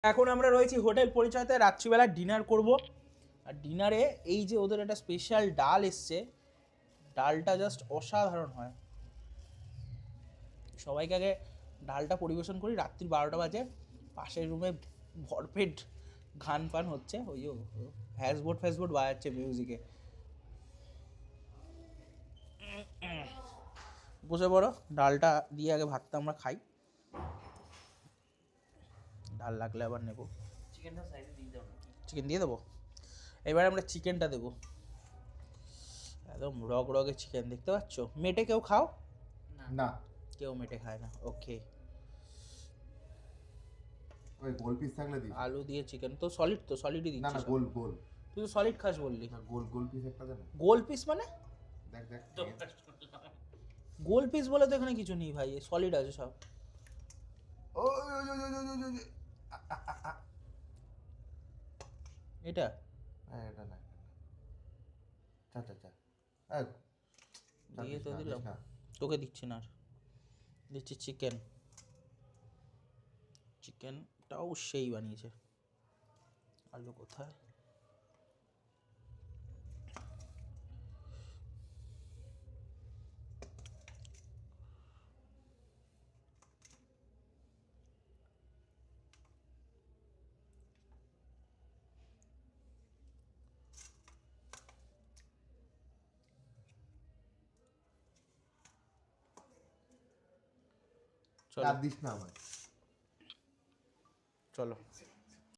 এখন আমরা রয়েছি হোটেল পরিচয়তে, রাত্রিবেলা ডিনার করব। আর ডিনারে এই যে ওদের একটা স্পেশাল ডাল এসছে, ডালটা জাস্ট অসাধারণ হয়। সবাইকে আগে ডালটা পরিবেশন করি। রাত্রি 12টা বাজে, পাশের রুমে ভরপেট গান পান হচ্ছে, ওই হ্যাসবোট ফ্যাসবোট বাজাচ্ছে মিউজিকে। বসে পড়ো, ডালটা দিয়ে আগে ভাতটা আমরা খাই, ডাল লাগলে আবার নেবো। চিকেনটা সাইডে দিয়ে দাও নাকি? চিকেন দিয়ে দেবো। এবার আমরা চিকেনটা দেবো, একদম রগ রগে চিকেন, দেখতে পাচ্ছ? মেটে কেউ খাও? না, কেউ মেটে খায় না, ওকে। ওই গোল পিস থাকলে দিস। আলু দিয়ে চিকেন তো সলিড, তো সলিডই না দিচ্ছি না, সব। গোল গোল। তুই তো সলিড খাস বললি। না, গোল গোল পিস একটা দে না। গোল পিস মানে? দেখ দেখ। গোল পিস বলে তো এখানে কিছু নেই ভাই, সলিড আছে সব। ও এটা হ্যাঁ, এটা না, চা চা চা। এই, চা দিয়ে দিস তো না, দিলাম, দিস না। তোকে দিচ্ছি না আর, দিচ্ছি চিকেন। চিকেনটাও সেই বানিয়েছে। আলু কোথায়? চলো আর দিস না আমায়। চলো।